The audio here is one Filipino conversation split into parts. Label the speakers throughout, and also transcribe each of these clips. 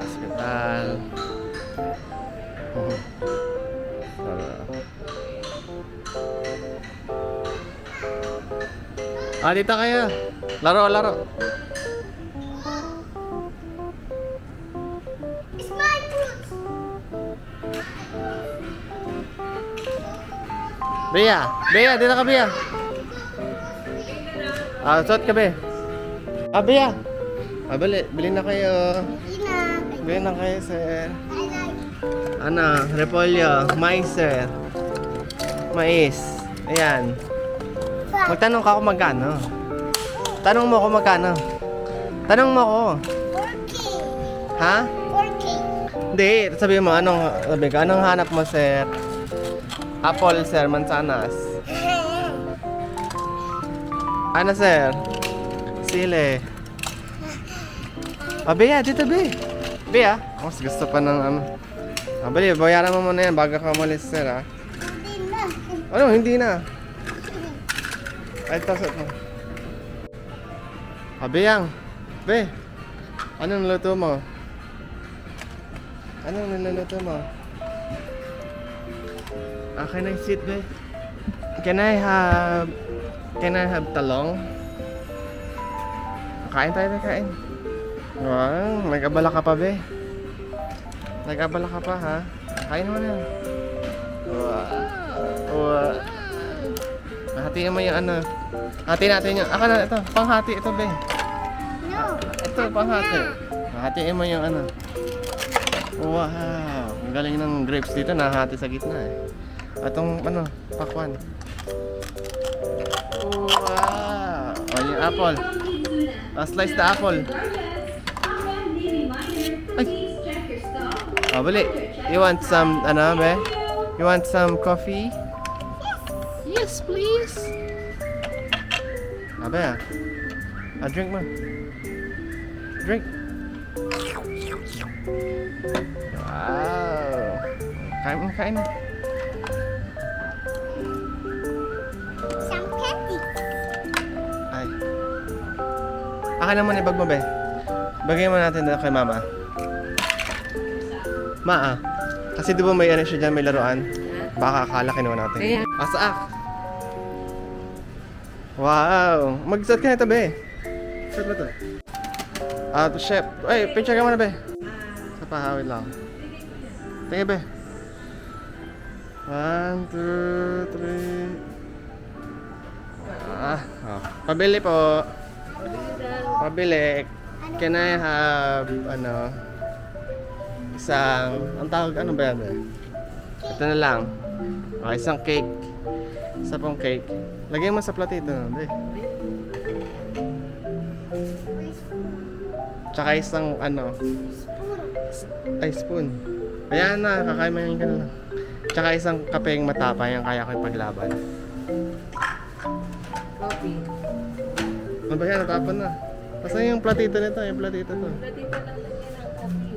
Speaker 1: Hospital. Dito kayo. Laro.
Speaker 2: It's my fruit.
Speaker 1: Bea, dito ka, Bea. Suot ka, Bea. Bea. Bili na kayo. Bili na kayo, sir. Repolyo, mais, sir. Mais. Ayan. Magtanong ka kung magkano. Tanong mo kung magkano. Tanong mo ko.
Speaker 2: 4K.
Speaker 1: Ha?
Speaker 2: 4K.
Speaker 1: Hindi, sabi mo, anong hanap mo, sir? Apple, sir, mansanas. Ano, sir? Sile. Bea, dito, Bea. Bea, mas gusto pa ng Bali, bayaran mo muna yan bago ka umalis, sir, ha?
Speaker 2: Hindi na.
Speaker 1: Ano, hindi na. Ay, tasot mo. Beyang. Be, anong niluto mo? Anong niluluto mo? Can I sit, Be? Can I have talong? Kain tayo, Be, kain. Wow, nag-abala ka pa, Be. Nag-abala ka pa, ha? Kain mo na. Wow. Hatiin mo yung Hatiin natin yung... ito. Panghati ito, Be.
Speaker 2: No.
Speaker 1: Ito, panghati. Hatiin mo yung Wow. Ang galing ng grapes dito. Nahati sa gitna, eh. Atong, pakwan. Wow. Yung apple. Slice the apple. Ay. Bali. You want some, Be? You want some coffee? Yes, please. Be, drink mo. Drink. Wow. Kain na.
Speaker 2: Some candy.
Speaker 1: Ay. Akin naman ibag mo, Be. Bagay mo natin na kay Mama. Kasi di ba may siya dyan, may laruan? Baka akala kinuha natin.
Speaker 3: Kaya.
Speaker 1: Asaak! Wow! Mag-set ka na ito, Be. Set ba ito? Chef. Ay, picture ka muna, Be. Sa pahawid lang. Tingin, Be. 1, 2, 3. Pabili po. Pabili. Can I have, ang tawag, ano ba yan, Be? Ito na lang. Isang cake. Isa pong cake. Lagay mo sa platito, Be. Tsaka isang, spoon. Ayan na, kakain mo yung ganun. Tsaka isang kapeng matapa, yung kaya ko ipaglaban.
Speaker 3: Coffee.
Speaker 1: Ano ba yan? Natapon na. Basta yung platito nito, yung platito to.
Speaker 3: Platito lang lagyan ng coffee.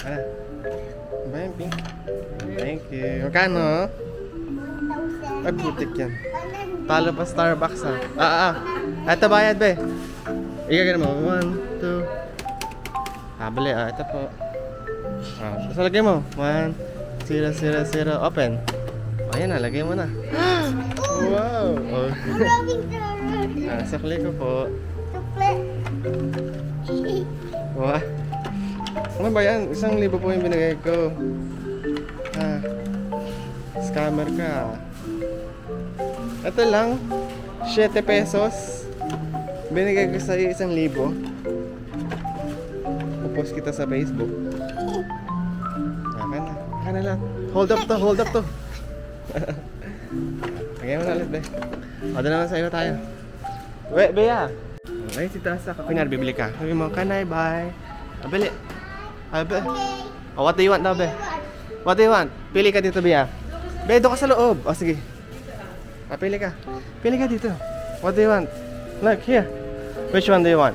Speaker 1: Ano ba yung pink? Thank you. Magkano? Ay, putik yan. Talo pa Starbucks, ha? Ito bayad, Be. Igagano mo. 1, 2. Bali, ito po. So, lagay mo. 1, 0, 0, 0. Open. Ayan na, lagay mo na. Wow! Sakli ko po. Wow. Ano ba yan? 1,000 po yung binigay ko. Scammer ka. Ito lang. 7 pesos. Binigay ko sa'yo 1,000. Popost kita sa Facebook. Akan na lang. Hold up to. Lagay mo na ulit, Be. Doon naman sa'yo tayo. Bea. Okay, si Tasa. Kunyari, bibili ka. Sabi mo, can I buy? Bili. Be. What do you want daw, Be? What do you want? Pili ka dito, Bea. Be, doon ka sa loob. Sige. Pili ka. Pili ka dito. What do you want? Look, here. Which one do you want?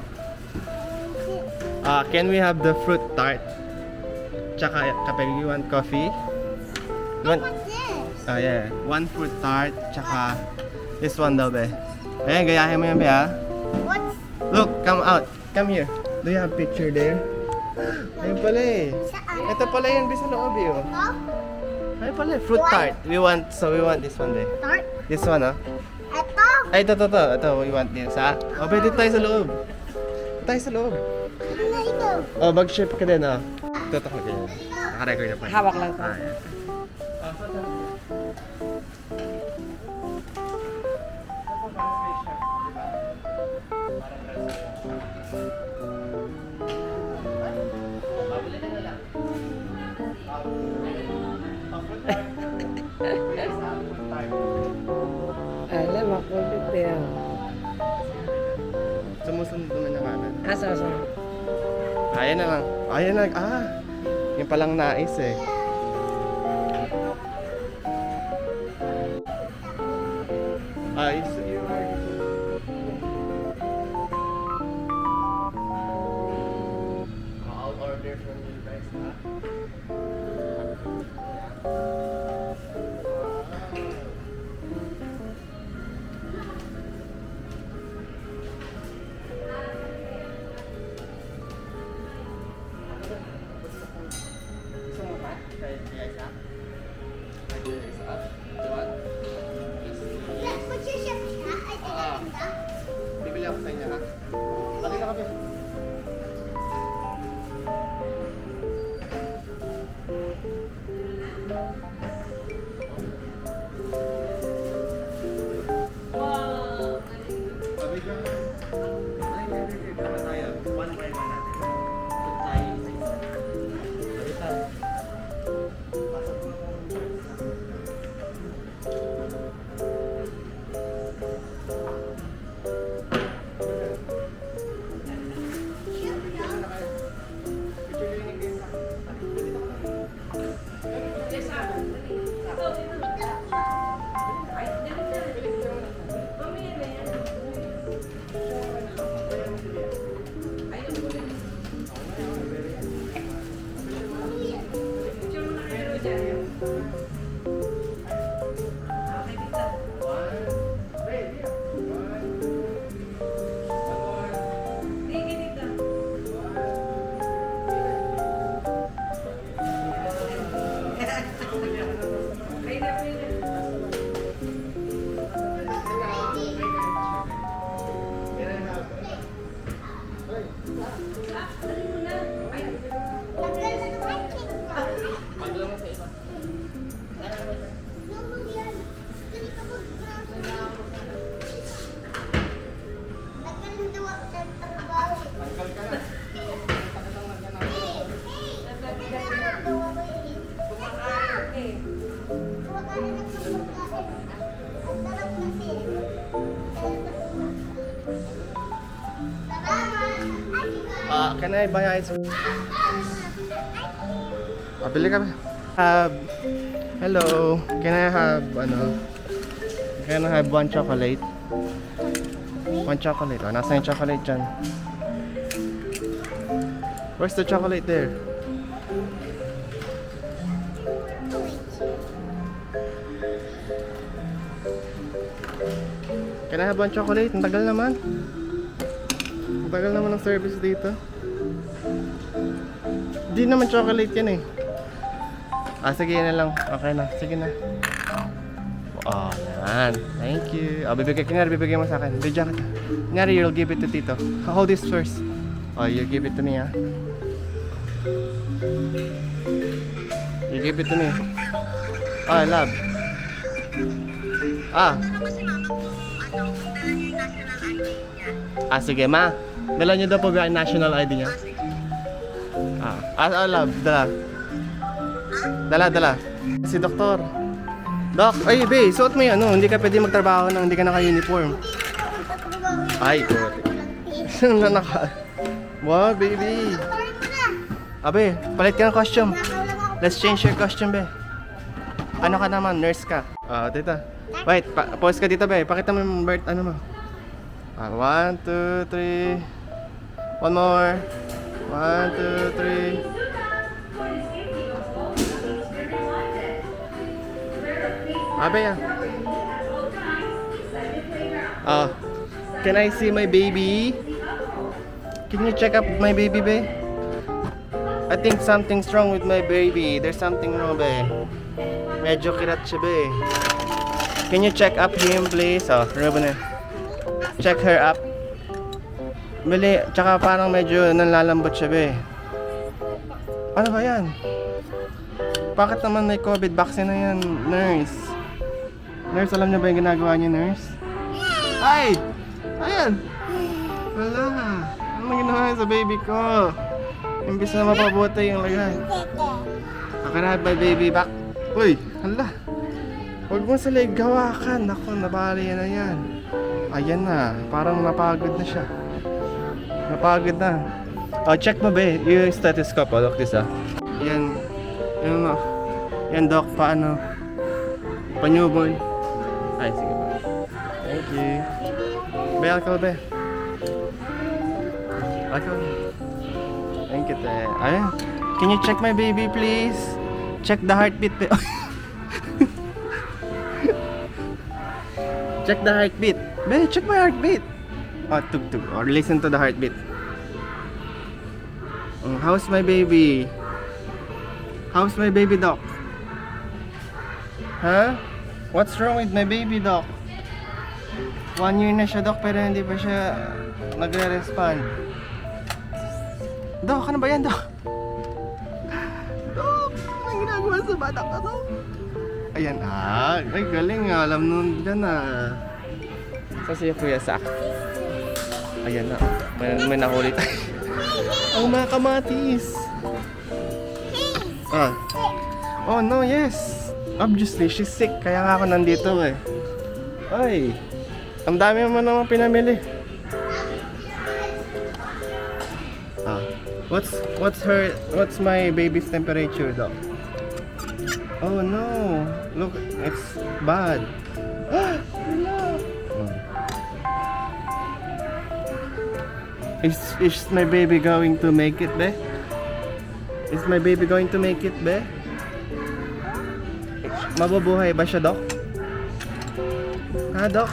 Speaker 1: Can we have the fruit tart? Tsaka, kapag you want coffee? You want? Yeah. 1 fruit tart, tsaka this one daw, Be. Ayan, gayahin mo yan, Be, ha?
Speaker 2: What's
Speaker 1: Look, come out. Come here. Do you have picture there? Ayun pala eh.
Speaker 2: Saan?
Speaker 1: Ito pala yun, bisa loob eh. Oh.
Speaker 2: Oh?
Speaker 1: Ayun pala eh, fruit tart. We want this one eh.
Speaker 2: Tart?
Speaker 1: This one oh.
Speaker 2: Ito?
Speaker 1: Ay, ito. We want this ha. O, pwede tayo sa loob. Tayo sa loob.
Speaker 2: Ano na ito?
Speaker 1: O, mag-ship ka din ah. Ito ko ganyan. Naka-record na pa.
Speaker 3: Hawak lang to.
Speaker 1: Ah, yan.
Speaker 3: Alam, makulit yan.
Speaker 1: Sumusunod naman yung kanan.
Speaker 3: Asa.
Speaker 1: Ayan na lang. Ayan na. Ah! Yung palang nais eh. You are... I'll order from you guys, ha? Gusto mo ba? Kahit isa? Kahit isa? Diba?
Speaker 2: Put your shirt siya. Ay, tinaganda.
Speaker 1: Bibili ako sa inyo ha. Balik na kami. Sabi ka. Ay, tama tayo. One by one natin. Put tayo isa-isa. Balik tayo. Pasok mo na po. Can I buy ice cream? Bili kami. Hello. Can I have, can I have one chocolate? One chocolate. Oh, nasa yung chocolate dyan? Where's the chocolate there? Can I have one chocolate? Ang tagal naman. Ang tagal naman ng service dito. Di naman chocolate yan eh. Sige na lang. Okay na. Sige na. Oh, yan. Thank you. Bibigay mo sa akin. Bidya ka. Kunyari, you'll give it to Tito. Hold this first. Oh, you give it to me, ha? You give it to me. Oh, love. Sige, ma. Dala niyo daw po yung national ID niya. Love. Dala. Si doktor. Doc, ay, be, suot mo yun, hindi ka pwede magtrabaho nang hindi ka naka-uniform. Ay, ito. Wow, baby. Abe, palit ka ng costume. Let's change your costume, be. Ano ka naman? Nurse ka. Tita. Wait, pause ka dito, be. Pakita mo yung birth, 1, 2, 3. One more. 1, 2, 3. Abe, can I see my baby? Can you check up my baby, be? I think something's wrong with my baby. There's something wrong, be. Medyo kirat siya, be. Can you check up him, please? Oh, remember na. Check her up. Bili, tsaka parang medyo nalalambot siya, be. Ano ba yan? Bakit naman may COVID vaccine na yan, nurse? Nurse, alam niyo ba yung ginagawa niyo, nurse? Ay! Ayan! Wala! Ano ginawa niyo sa baby ko? Imbis na mapabuti yung lagay. I can have my baby back. Uy! Hala! Huwag mo sa leg gawakan. Ako, nabali na yan. Ayan na. Parang napagod na siya. Napagod na. Oh, check mo ba yung stethoscope. Oh, look this ah. Yan. Yan o. Yan, doc. Paano? Pa-newborn. Ay, sige ba. Thank you. Be, alcohol be. Alcohol. Thank you, te. Ayan. Can you check my baby, please? Check the heartbeat, be. Check the heartbeat. Be, check my heartbeat. Oh, tug-tug. Or listen to the heartbeat. How's my baby? How's my baby, doc? Huh? What's wrong with my baby, doc? 1 year na siya, doc, pero hindi pa siya nagre-respond. Doc, ano ba yan, doc? Doc, anong ginagawa sa bata ka, doc? Ayan, ay galing nga, alam nun dyan Sa siya Kuya Sak. Ayan na, may nahuli tayo. Ang mga kamatis. Oh no, yes. Obviously, she's sick, kaya nga ako nandito eh. Ay, ang dami mo naman pinamili. What's my baby's temperature, doc? Oh no, look, it's bad. Is my baby going to make it, be? Is my baby going to make it, be? Mabubuhay ba siya, doc? Ha, doc?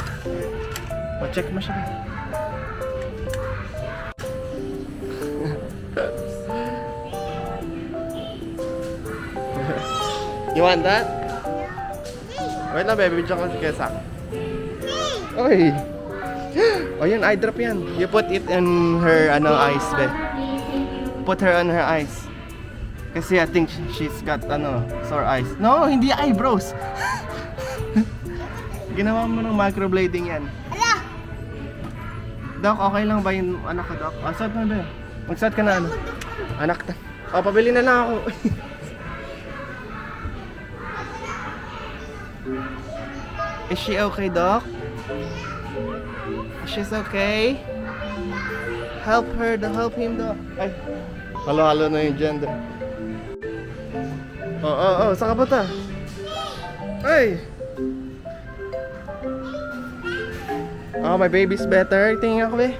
Speaker 1: Ma-check mo siya, be. You want that? Wait lang, baby. Video ko si Kuya Sak. Oy! Oh, yun, eye drop yan. You put it in her, eyes, be. Put her on her eyes. Kasi I think she's got, sore eyes. No, hindi eyebrows. Ginawa mo ng microblading yan. Doc, okay lang ba yung anak ko, Doc? Suot mo, be. Magsuot ka na, anak na. Oh, pabili na lang ako. Is she okay, Doc? She's okay? Help her, help him, Doc. Ay, halo-halo na yung gender. Oh, saka ba ta? Ay! Oh, my baby's better. Tingin ako, be.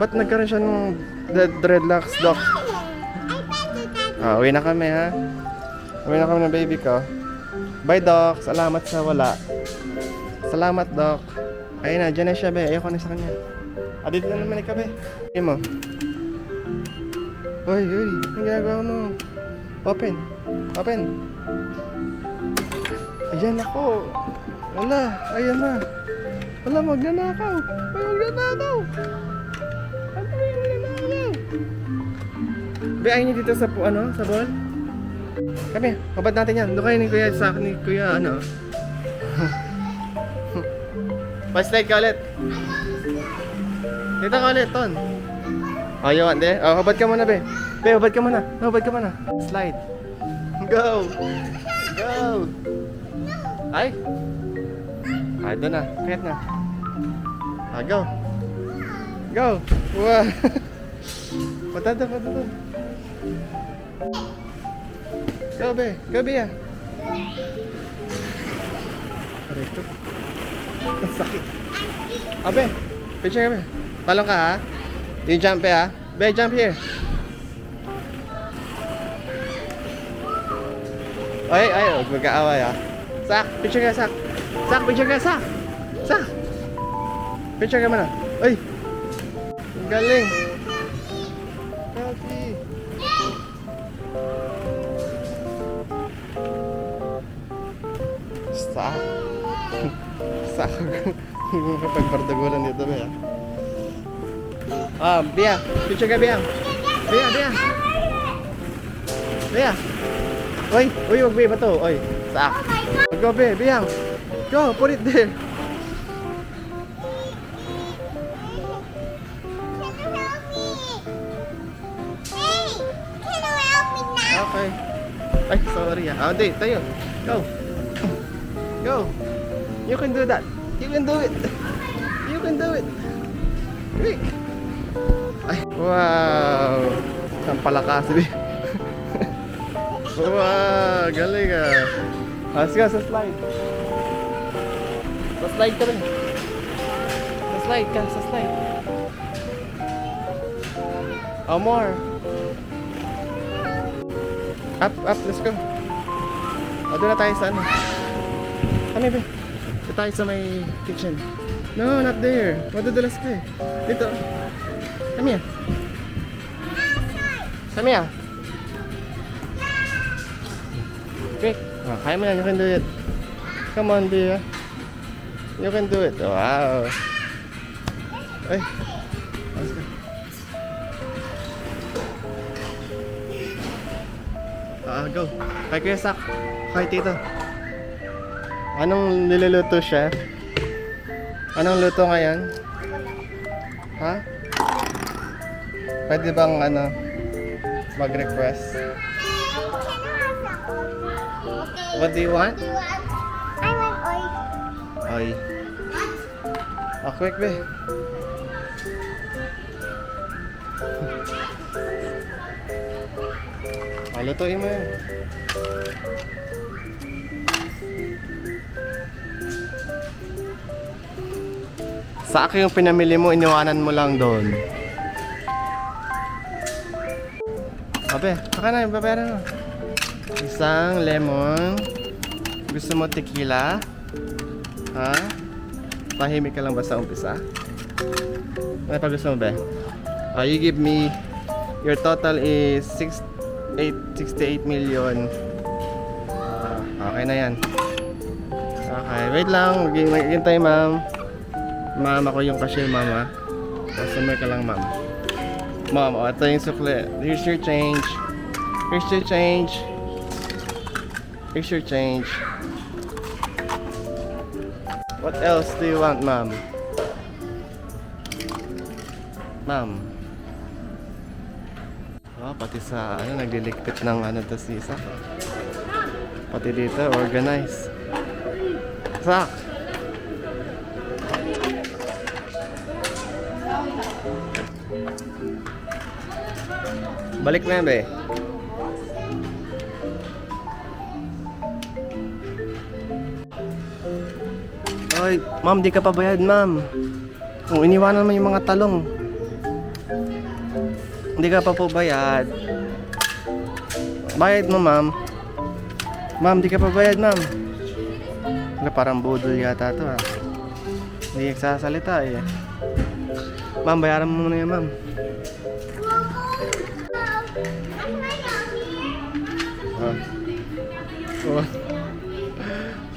Speaker 1: Ba't nagkaroon siya ng dreadlocks, Doc? Uwi na kami, ha? Uwi na kami ng baby ko. Bye, Doc. Salamat sa wala. Salamat, Doc. Ayun na, dyan na siya, be. Ayoko na sa kanya. Dito na naman ikaw, be. Ayun mo. Uy. Ang ginagawa mo? Open. Ayan ako. Wala. Ayan na. Wala, magnanakaw. Magnanakaw. Be, ayun niyo dito sa, sa ball? Kami, kabad natin yan. Doon kayo ni Kuya Sak, ni Kuya, Pa-slide ka ulit. Dito ka ulit, Ton. Ayaw, hindi. Kabad ka muna, be. Be, kabad ka muna. Slide. Go. Ay. Doon na. Kahit na. Go. Wow. Patata. Go, be, ah. Arito. Ang sakit. Be, picture ka, be. Talong ka, ha? You jump, be, ha? Be, jump here. Ay, huwag magkaaway, ha? Sak, picture ka, Sak. Picture ka, Sak. Picture ka muna. Ay! Ang galing. Healthy. Sa sa kapag bardagulan dito ba? Ah, Bia, picture ka Bia. Bia. Bia. Oy, wag Bia ba to? Oy, sa. Go Bia. Go, put it there. Okay. Ay, sorry ah. Di, tayo. Go. Go. You can do that. You can do it. You can do it. Quick. Ay, wow. Ang palakas, Bi. Wow, galing ah. Let's go sa slide. Sa slide ka rin. Sa slide ka, sa slide. Oh, more. Up, let's go. O, doon na tayo sa ano. Kami, be. Doon tayo sa may kitchen. No, not there. Madudulas ka eh. Dito. Come here. Come here. Quick. Oh, kaya mo yan. You can do it. Come on, dear. You can do it. Wow. Ay. Let's go. Go. Kay Kuya Sak. Kay Tito. Anong niluluto siya? Anong luto ngayon? Ha? Pwede bang ano mag-request? What do you want?
Speaker 2: I want oil.
Speaker 1: Oy. Quick be. Lutuin mo yun. Sa akin yung pinamili mo, iniwanan mo lang doon. Abe, baka na, babayaran mo. Isang lemon. Gusto mo tequila? Ha? Tahimik ka lang ba sa umpisa? Ano pa gusto mo ba? You give me, your total is 68 million. Okay na yan. Okay, wait lang. Maghihintay, ma'am. Ma'am, ako yung cashier, mama. Customer ka lang, ma'am. Ma'am, ito yung sukle. Here's your change. Here's your change. Here's your change. What else do you want, ma'am? Ma'am. Pati sa ano, nagliligpit ng ano to si Sak. Pati dito, organize. Sak! Balik na yan, be. Oy, ma'am, di ka pa bayad, ma'am. Kung iniwanan mo yung mga talong. Hindi ka pa po bayad. Bayad mo, ma'am. Ma'am, di ka pa bayad, ma'am. Parang budol yata to, ha. Hindi nagsasalita, eh. Ma'am, bayaran mo muna yan, ma'am.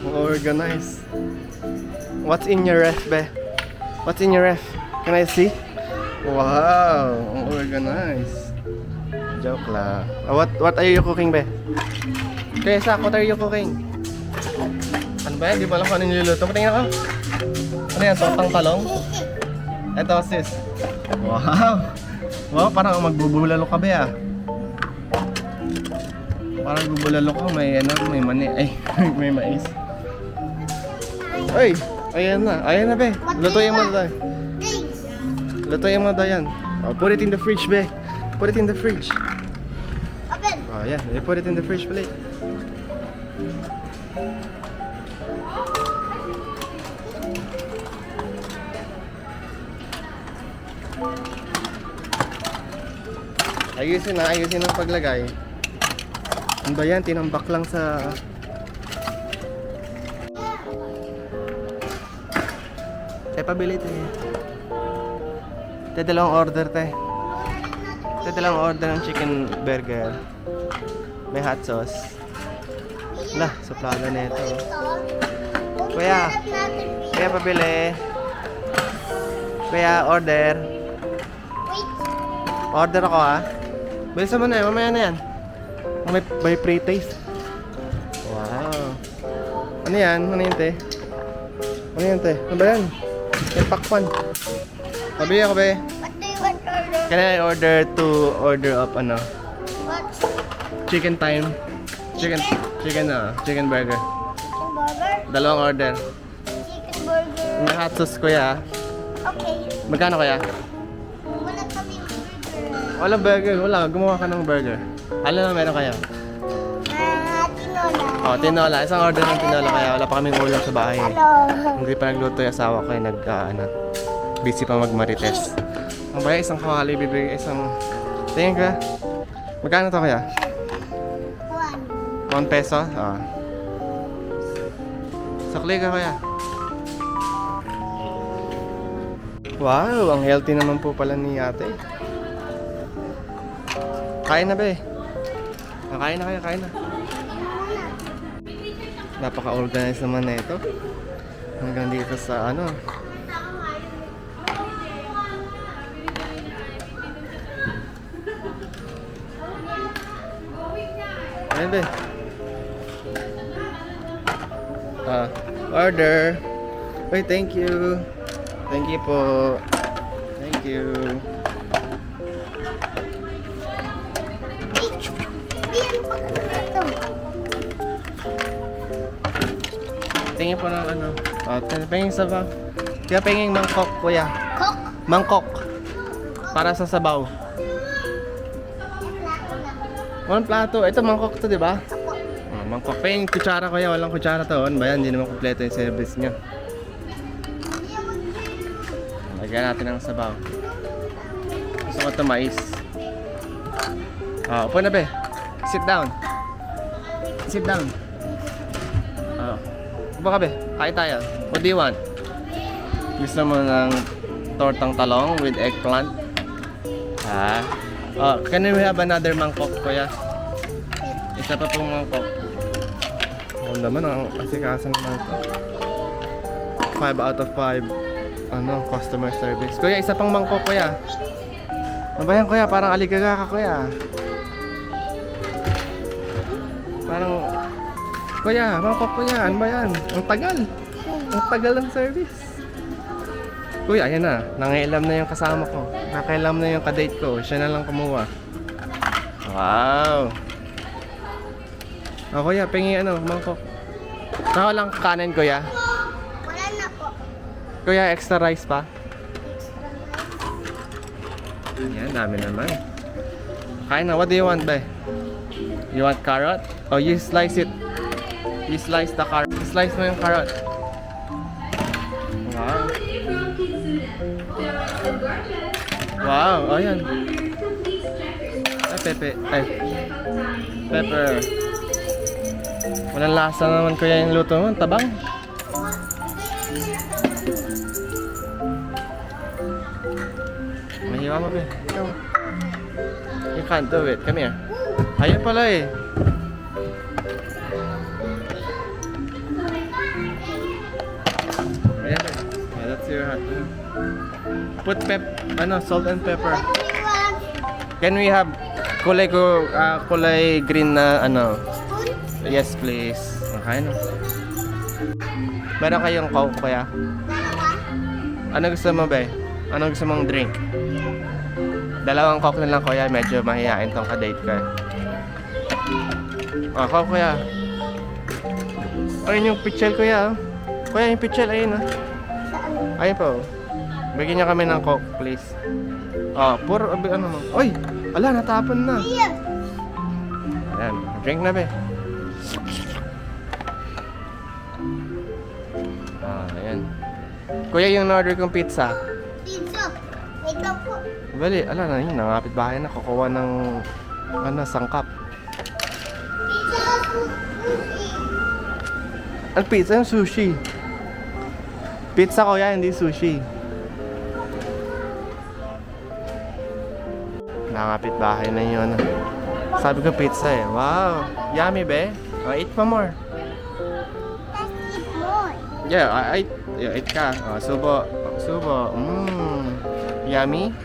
Speaker 1: Organize. What's in your ref, be? What's in your ref? Can I see? Wow, organized. Joke lang. What are you cooking, be? Kaya Sak, what are you cooking? Ano ba yan? Di ba alam kung ano niluluto? Patingin ako. Ano yan? Tortang talong? Eto, sis. Wow. Wow, parang magbubulalo ka, be, ah. Parang magbubulalo ka. May ano, may mani. Ay, may mais. Ay, ayan na. Ayan na, be. Lutuin mo na tayo. Lutuin mo na tayo yan. Oh, put it in the fridge, be. Put it in the fridge.
Speaker 2: Open.
Speaker 1: Oh, yeah. You put it in the fridge plate. Ayusin ang paglagay. Ano ba yan? Tinambak lang sa... pabili te. Dalawang order te. Dalawang order ng chicken burger. May hot sauce. Lah, suplada na ito. Kuya.
Speaker 2: Hanap natin dito.
Speaker 1: Kuya, pabili. Kuya, order.
Speaker 2: Wait.
Speaker 1: Order ako ha. Bilisan mo na yan, mamaya na yan. May pre-taste. Wow. Ano yan? Ano yun, te? Ano yan, te? Ano ba yan? Yung pakpan. Pabili ako, be.
Speaker 2: What do you want to order?
Speaker 1: Can I order up ano?
Speaker 2: What?
Speaker 1: Chicken time. Chicken burger.
Speaker 2: Chicken burger?
Speaker 1: Dalawang order.
Speaker 2: Chicken burger.
Speaker 1: May hot sauce, kuya.
Speaker 2: Okay.
Speaker 1: Magkano kaya?
Speaker 2: Wala kaming burger.
Speaker 1: Walang burger. Wala. Gumawa ka ng burger. Ano na meron kaya?
Speaker 2: Tinola.
Speaker 1: Oh, tinola. Isang order ng tinola kaya wala pa kaming ulam sa bahay.
Speaker 2: Hello.
Speaker 1: Hindi pa nagluto yung asawa ko busy pa magmarites. Ang baya isang kawali bibigay isang tingin ka. Magkano to kaya? 1 peso? Ah. Sakli ka kaya? Wow, ang healthy naman po pala ni ate. Kain na be. Kain na kayo, kain na. Napaka-organized naman na ito. Hanggang dito sa ano. Ayan be. Order. Wait, thank you. Thank you po. Thank you. Tingin po ng ano. Penging sabaw. Kaya penging mangkok, kuya.
Speaker 2: Cook.
Speaker 1: Mangkok. Para sa sabaw. One plato. Ito mangkok to, di ba? Mangkok. Penging kutsara, kuya. Walang kutsara to. Ano ba yan? Hindi naman kompleto yung service niya. Lagyan natin ng sabaw. Gusto ko ito mais. Upo na, be. Sit down. Sit down. Upo ka, be. Kain tayo. What do you want? Gusto mo ng tortang talong with eggplant? Can we have another mangkok, kuya? Isa pa pong mangkok. Naman ang asikasan naman ito. 5 out of 5 customer service. Kuya, isa pang mangkok, kuya. Ano ba yan, kuya? Parang aligaga ka, kuya. Parang... Kuya, mangkok, kuya. Ano ba yan? Ang tagal. Ang tagal ng service. Kuya, ayan na. Nangailam na yung kasama ko. Nakailam na yung kadate ko. Siya na lang kumuha. Wow. Kuya, pingi mangkok. Saka lang kanin, kuya.
Speaker 2: Wala na po.
Speaker 1: Kuya, extra rice pa? Yan, dami naman. Kain na. What do you want, be? You want carrot? Oh, you slice it. You slice the carrot. Slice mo yung carrot. Wow. Wow, oh yan. Ay, pepper. Walang lasa naman kuya yung luto mo. Tabang. Mahiwa mo, be. Ikaw. You can't do it. Come here. Ayun pala eh. Ayan, be. That's your hot. Put salt and pepper.
Speaker 2: What do you want?
Speaker 1: Can we have kulay green na
Speaker 2: Spoon?
Speaker 1: Yes, please. Okay na. Meron kayong coke, kuya?
Speaker 2: Dalawa?
Speaker 1: Ano gusto mo, be? Ano gusto mong drink? Dalawang coke na lang, kuya. Medyo mahihain tong kadate ka. Coke, kuya. Ayun yung pichel, kuya. Kuya, yung pichel, ayun
Speaker 2: Saan?
Speaker 1: Ayun po. Bigyan niya kami ng coke, please. Puro, mo. Oy! Ala, natapon na.
Speaker 2: Here.
Speaker 1: Ayan, drink na, be. Ayan. Kuya, yung order kong pizza.
Speaker 2: Pizza. Wait lang po.
Speaker 1: Bali, ala na yun, nangapit bahay na. Kukuha ng, sangkap.
Speaker 2: Pizza sushi.
Speaker 1: Ang pizza yung sushi. Pizza, kuya, hindi sushi. Nangapit bahay na yun. Sabi ko pizza eh. Wow. Yummy, be. Eat pa more.
Speaker 2: Let's eat more.
Speaker 1: Yeah, eat ka. Oh, subo. Subo. Yummy?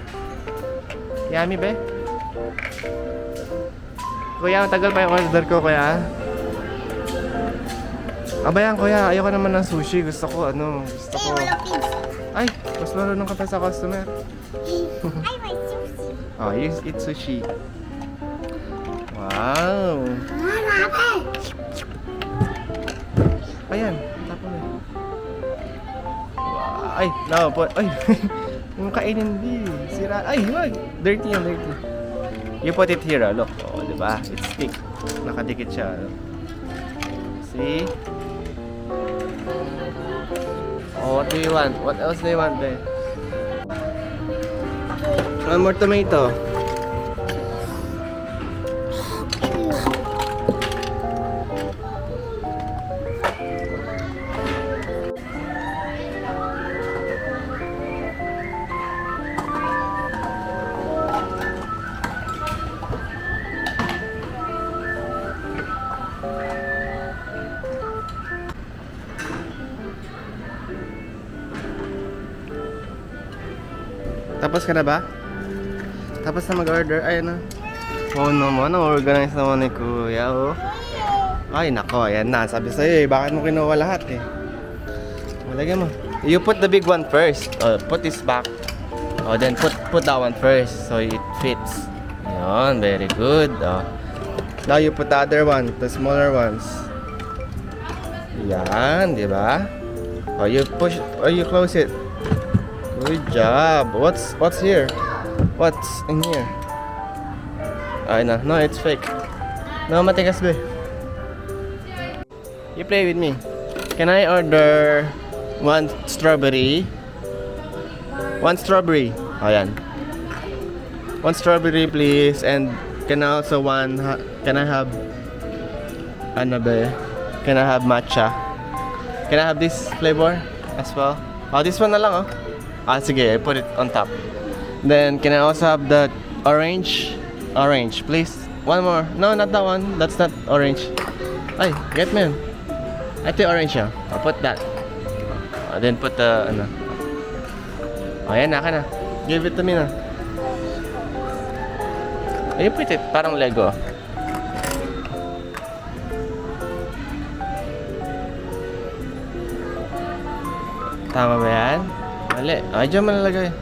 Speaker 1: Yummy, be? Kuya, tagal pa yung order ko, kuya. Abayan, kuya. Ayoko naman ng sushi. Gusto ko, gusto ko.
Speaker 2: Walang pizza.
Speaker 1: Ay, mas marunong ka pa sa customer.
Speaker 2: Ay, may sushi.
Speaker 1: Oh, you eat sushi. Wow.
Speaker 2: Marami.
Speaker 1: Ayan, tapon na. Wow. Ay, no, ay. Yung kainin, di. Sira. Ay, wag. Dirty yan, dirty. You put it here, look. Oh, di ba? It's thick. Nakadikit siya. See? Oh, what do you want? What else do you want, there? One more tomato. Tapos ka na ba? Tapos na mag-order? Ayun na. Oo naman, organize naman ni Kuya, oh. Ay, nako, ayan na. Sabi sa'yo eh, bakit mo kinuha lahat eh? Malagyan mo. You put the big one first. Put this back. Oh, then put that one first so it fits. Ayan, very good. Oh. Now you put the other one, the smaller ones. Yan, di ba? Oh, you push, or you close it. Good job. What's here? What's in here? Ay na. No, it's fake. No, matigas be. You play with me. Can I order one strawberry? One strawberry. Ayan. One strawberry please. And can I also can I have ano be? Can I have matcha? Can I have this flavor as well? Oh, this one na lang oh. Sige, I put it on top. Then, can I also have the orange? Orange, please. One more. No, not that one. That's not orange. Ay, get me yun. Ito yung orange, I'll put that. Then put the, Oh, yan, naka na. Give it to me na. You put it, parang Lego. Tama ba yan? Mali. Ay, dyan malalagay.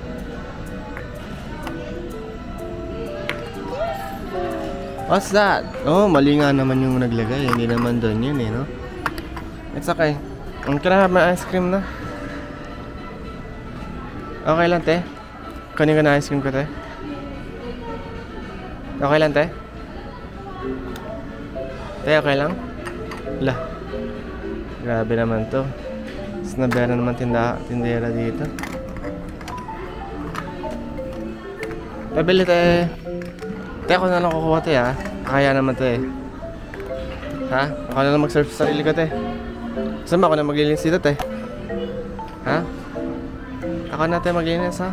Speaker 1: What's that? Oh, mali nga naman yung naglagay. Hindi naman doon yun eh, no? It's okay. Can I have my ice cream na? Okay lang, te. Kunin ko na ice cream ko, te. Okay lang, te? Te, okay lang? Lah. Grabe naman to. Snabera naman tindera dito. Pabili, te. Te, ako na lang kukuha, te, ha? Kaya naman, te. Ha? Ako na lang mag-serve sa sarili ko, te. Saan ba ako na maglilinis dito, te? Ha? Ako na, te, maglilinis, ha?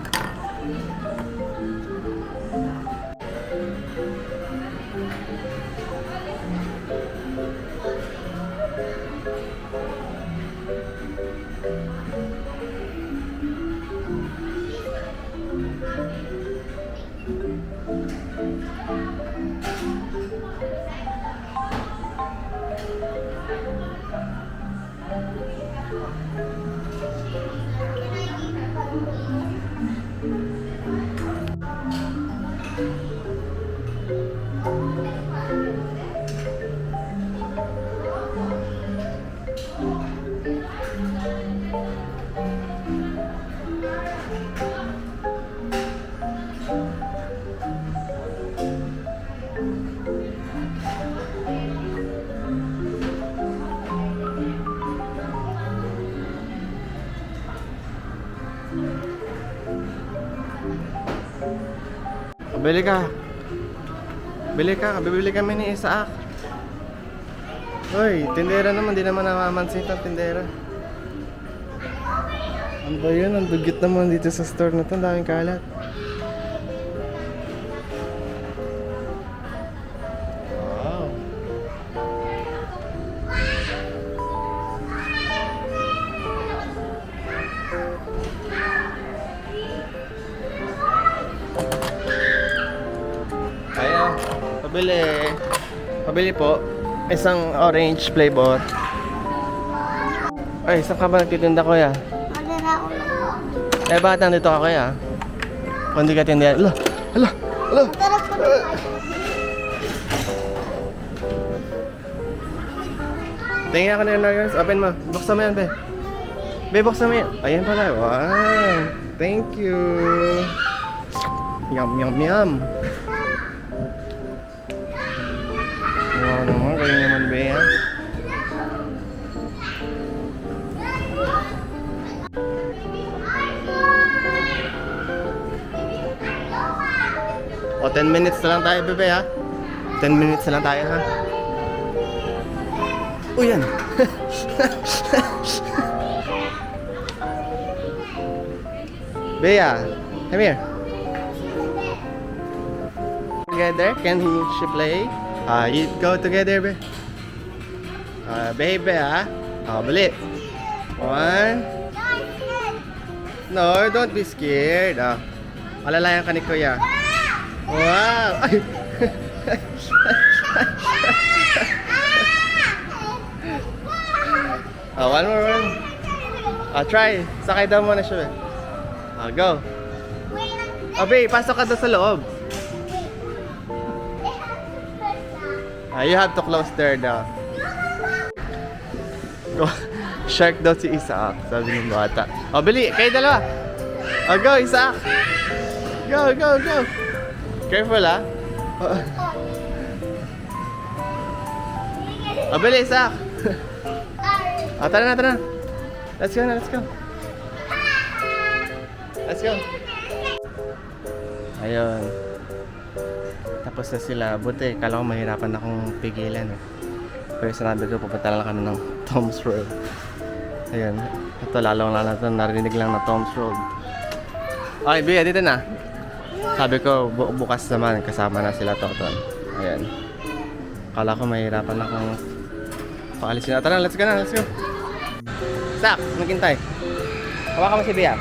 Speaker 1: Bili ka. Bili ka. Bibili kami ni Isaac. Hoy, tindera naman. Di naman namamansin ng tindera. Ano ba yun? Ang dugit naman dito sa store na to. Ang daming kalat. Wow. Bili. Pabili po. Isang orange flavor. Ay, saan ka ba nagtitinda, kuya?
Speaker 2: Order ako lang.
Speaker 1: Eh, bakit nandito ka, kuya? Kung hindi ka tindihan. Ala! Ala! Ala!
Speaker 2: Tara po na.
Speaker 1: Tingin ako na yun, Lawrence. Open mo. Buksan mo yan, be. Be, buksan mo yan. Ayan pala. Wow! Thank you! Yum, yum, yum! Wow naman. Kayo naman, be, ha? O, 10 minutes na lang tayo, bebe, ha? 10 minutes na lang tayo, ha? O, yan! Bea, come here. Together, can she play? You go together, be. Baby, ha? Bali. 1. No, don't be scared. Alalayan ka ni Kuya. Wow! Ay! One more. Try. Sakay daw muna siya. Go. Babe, pasok ka doon sa loob. You have to close there daw. Shark daw si Isaac, sabi ng bata. Bili, kayo dalawa. Go, Isaac. Go, go, go. Careful, ha? Bili, Isaac. Tara na, tara na. Let's go na, let's go. Let's go. Ayun. Tapos na sila. Buti, kala ko mahirapan akong pigilan. Pero sinabi ko, pupunta lang kami ng Tom's Road. Ayun. Ito, lalong ito. Narinig lang na Tom's Road. Okay, Bea, dito na. Sabi ko, bukas naman, kasama na sila Toton. Ayan. Kala ko mahirapan akong paalisin na. Tara, let's go na, let's go. Sak, maghintay. Hawakan mo si Bea.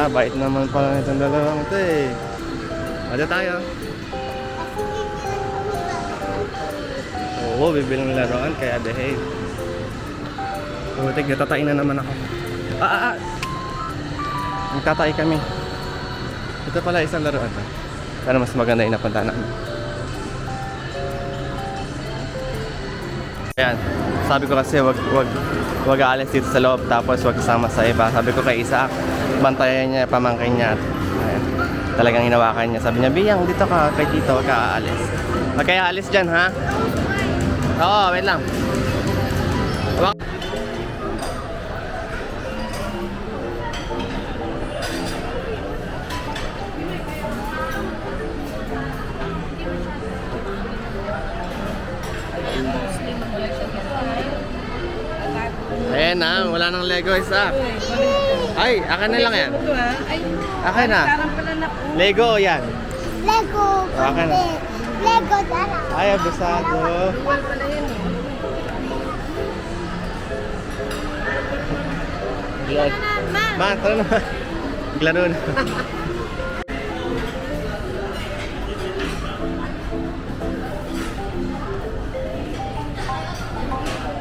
Speaker 1: Bait naman pala itong dalawang ito eh. Ada tayo. Oo, bibilang laruan kaya behave. Butik, natatain na naman ako. Nagtatay kami. Ito pala isang laruan. Para mas maganda yung napunta namin. Ayan, sabi ko kasi wag aalis dito sa loob tapos wag isama sa iba. Sabi ko kay Isaac, bantayan niya, pamangkin niya. Ayan, talagang hinawakan niya. Sabi niya, Biyang, dito ka, kay Tito, wag ka aalis. Wag kayo aalis dyan, ha? Oo, wait lang. Ayan na, wala nang Lego, Isaac. Ay, akin na lang yan. Akin na. Lego yan.
Speaker 2: Lego.
Speaker 1: Akin na.
Speaker 2: Lego dala.
Speaker 1: Ay, abisado. Ma, tara na. Maglaro na.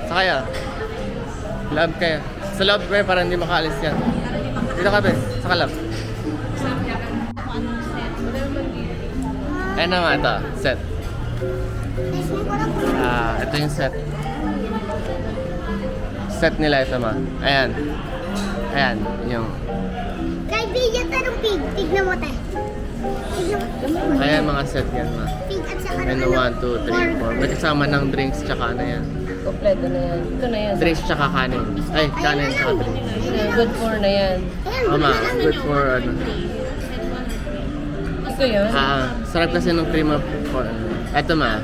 Speaker 1: Sakaya. Love kayo. Sa loob kayo para hindi makaalis yan. Dito ka, Bes. Sa kalab. Ayan naman ito. Set. Ito yung set. Set nila ito, ma. Ayan. Ayan. Yung...
Speaker 2: Kaibigan tanong pig. Tignan mo tayo.
Speaker 1: Ayan mga set yan, ma.
Speaker 2: Pig at saka
Speaker 1: Ayan, 1, 2, 3, 4. May kasama ng drinks tsaka ano yan.
Speaker 3: Kompleto na yan. Ito na yan.
Speaker 1: Drinks tsaka kanin. Ay, kanin tsaka drinks.
Speaker 3: Good for na yan.
Speaker 1: Ma, good for ano.
Speaker 3: Ito yan.
Speaker 1: Sarap kasi ng cream of corn. Eto, ma.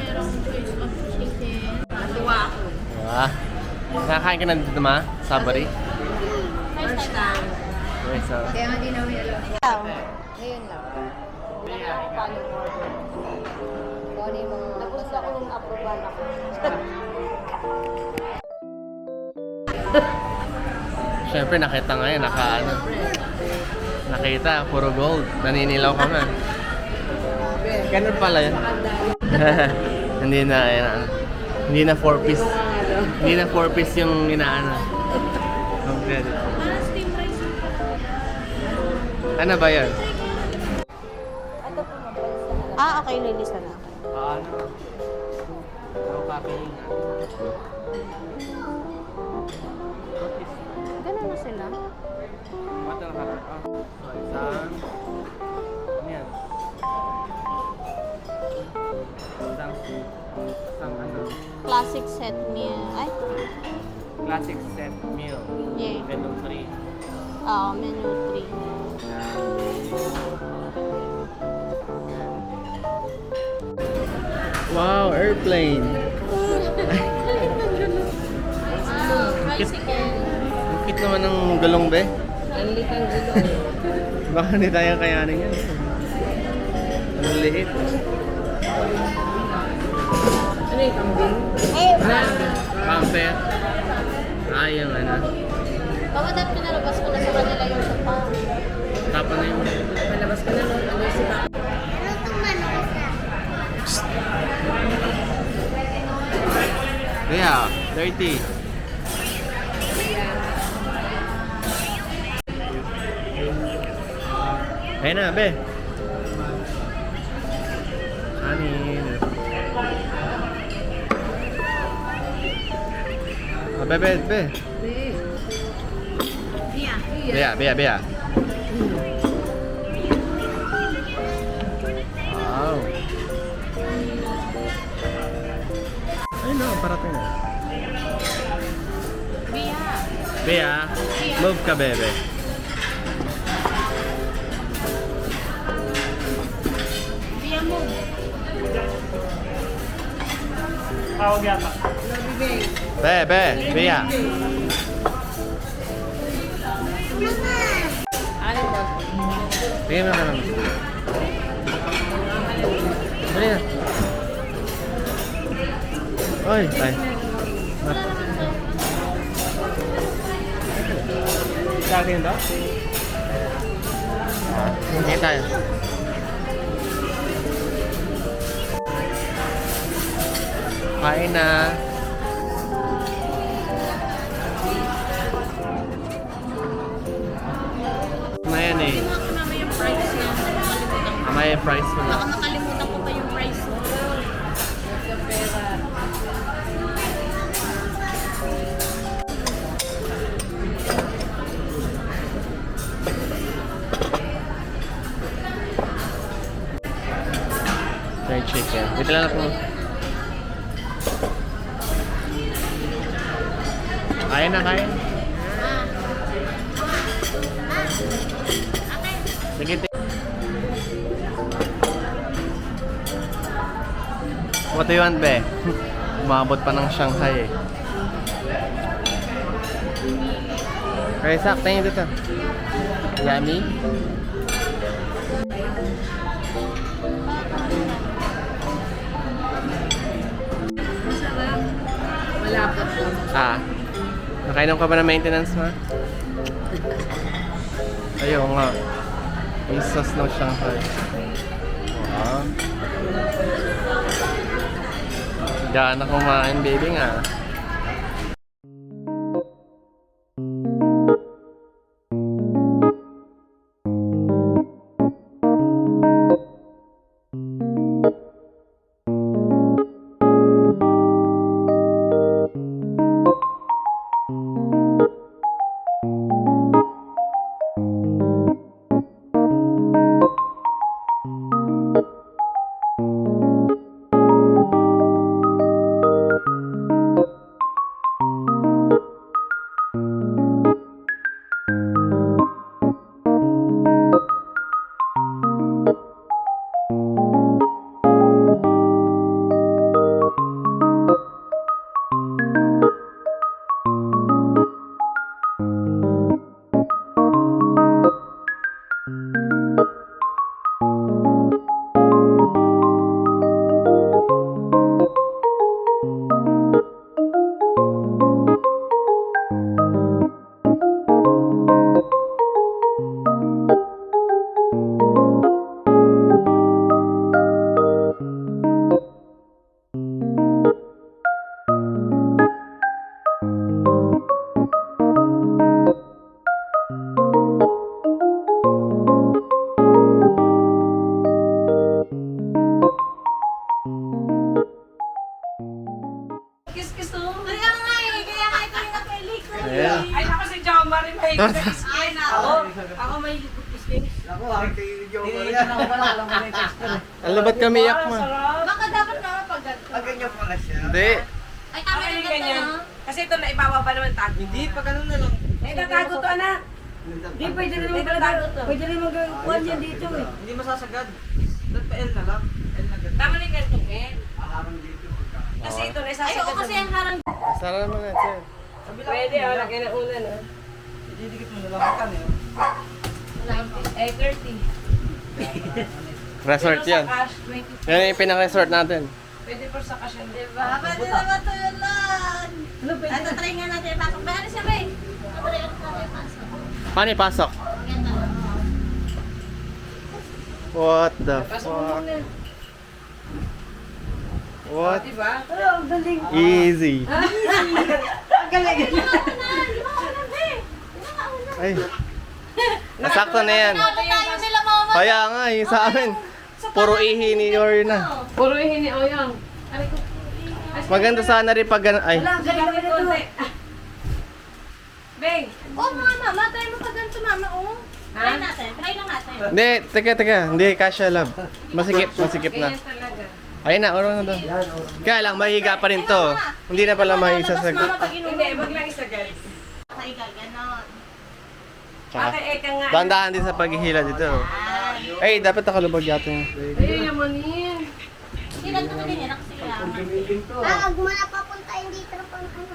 Speaker 1: Nakakain ka na dito, ma? Sabari?
Speaker 3: First time.
Speaker 1: Okay, so...
Speaker 3: Kaya hindi namin alam. Ngayon lang. Paano mo? Kung ano yung mga... Tapos ako nung approval ako.
Speaker 1: Siyempre, nakita ngayon, nakita, puro gold. Naninilaw ka man. Ganun pala yan. Hindi na, hindi na 4-piece. Hindi na 4-piece yung inaano. Ang credit. Ano ba yan?
Speaker 3: Okay, release na.
Speaker 1: Ano? Ako copying nga.
Speaker 3: Ganun na sila.
Speaker 1: Mata na harap. So, isang... Ano yan? Isang ano?
Speaker 3: Classic set meal. Ay,
Speaker 1: Classic set meal.
Speaker 3: yeah.
Speaker 1: Menu 3.
Speaker 3: Menu 3.
Speaker 1: Wow, airplane!
Speaker 3: Tricycle.
Speaker 1: Ang cute naman ng gulong, be.
Speaker 3: Ang litang gulong.
Speaker 1: Baka hindi tayo kayanin yan. Ang liit.
Speaker 3: Ano yung kambing?
Speaker 1: Pamper. Yung ano.
Speaker 3: Baka dapat pinalabas ko na sa kanila yung sa pang.
Speaker 1: Tapon na yung...
Speaker 3: Palabas ko na nun. Ano si Pang?
Speaker 2: Ano itong manok na?
Speaker 1: Kaya, dirty. Ayun na, be. Kanin. Be. Bea. Wow. Ayun na, parating na. Bea, move ka, bebe. Bea.
Speaker 3: Ano ba?
Speaker 1: Tingnan mo naman. Dali na. Oy, ay. Sa akin daw? Hindi tayo. Kain na. Na yan eh.
Speaker 3: Mamaya price na.
Speaker 1: May price mo na.
Speaker 3: Nakalimutan ko pa yung price mo. Nagkapera.
Speaker 1: Fried chicken. Dito lang ako. Kain. Sige, what do you want, be? Umabot pa ng Shanghai eh. Okay, Sak, tingin dito. Yummy?
Speaker 3: Malapot lang.
Speaker 1: Nakainom ka ba ng maintenance mo? Ayun nga. Yung sauce ng Shanghai. Wow. Diyan na kumain, baby nga.
Speaker 3: Ako may listing.
Speaker 4: Ako, alam mo na yung texture eh.
Speaker 1: Ano ba't kami iyak mo?
Speaker 3: Baka dapat naman pag ganito.
Speaker 4: Ah, ganyan pala siya.
Speaker 1: Hindi.
Speaker 3: Ay, tama
Speaker 5: Okay,
Speaker 3: yung
Speaker 5: ganyan.
Speaker 3: ganito, no?
Speaker 5: Kasi ito na ibababa naman tago.
Speaker 4: Hindi, pag ano na lang.
Speaker 5: Eh, tatago to, anak.
Speaker 6: Hindi, pwede rin
Speaker 5: May tatago to.
Speaker 6: pwede rin magkuhan yan dito eh.
Speaker 4: Hindi masasagad. Dapat pa L na lang. L na ganun.
Speaker 5: Tama na yung ganito, eh.
Speaker 4: Aharang dito.
Speaker 5: Kasi ito na
Speaker 3: Ay,
Speaker 5: isasagad.
Speaker 3: oo, kasi ang harang.
Speaker 1: Sara naman natin.
Speaker 5: Pwede, lagyan ng ulan, ah.
Speaker 4: Didikit mo na lang. Magkano yun?
Speaker 5: Eh, 30.
Speaker 1: Resort yan.
Speaker 5: Sa cash, 20.
Speaker 1: Yan yung pinaka-resort natin.
Speaker 5: Pwede po sa cash yan.
Speaker 3: Diba? Pwede naman to yun lang. Ito, try nga natin. Pasok ba? Ano siya, Ray? Try natin pasok.
Speaker 1: Paano ipasok?
Speaker 3: Ganda.
Speaker 1: What the
Speaker 5: Pasok mo
Speaker 1: fuck?
Speaker 5: muna.
Speaker 1: What?
Speaker 5: Diba?
Speaker 6: Ang galing.
Speaker 1: Easy. Ay. Nasakto na yan.
Speaker 3: Ano tayo nila, mama?
Speaker 1: Kaya nga, yung sa amin. Puro ihi ni Yorna.
Speaker 5: Puro ihin ni Oyang. Aray ko.
Speaker 1: Maganda sana rin pag ay.
Speaker 6: Wala, ang galing
Speaker 5: Galing
Speaker 6: na ito.
Speaker 5: konti. Beng.
Speaker 3: Oh, mama. Try mo pa ganito, mama. Oh. Try
Speaker 5: Ha?
Speaker 3: natin. Try lang natin.
Speaker 1: Hindi, teka. Hindi, kasha love. Masikip na.
Speaker 5: Ganyan talaga.
Speaker 1: Ayun na, oras na doon. Kaya lang, mahiga pa rin to. Hindi na pala maisasag.
Speaker 3: Mama, pag inuwi.
Speaker 5: Hindi, wag lang isagad.
Speaker 3: Ay, ganon.
Speaker 1: Tsaka,
Speaker 5: Ate, eka nga.
Speaker 1: dahan-dahan din sa paghihila dito. Ay, dapat nakalubog yata yun.
Speaker 5: Ayun, yamanin.
Speaker 3: Hindi lang ito din. Kasi lang.
Speaker 2: Huwag mo na papuntahin dito pang ano.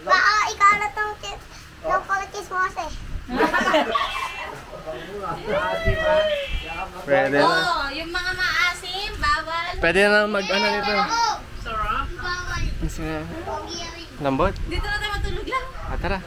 Speaker 2: Baka ikalat ng kiss. Ng pala-kiss mo kasi.
Speaker 1: Pwede na.
Speaker 3: Oh, yung mga maasim, bawal.
Speaker 1: Pwede na mag-ano nito.
Speaker 2: Oh,
Speaker 5: Sarap.
Speaker 2: bawal.
Speaker 1: Mas,
Speaker 2: Pogi yan.
Speaker 1: lambot.
Speaker 3: Dito na tayo matulog lang.
Speaker 1: Ah, tara.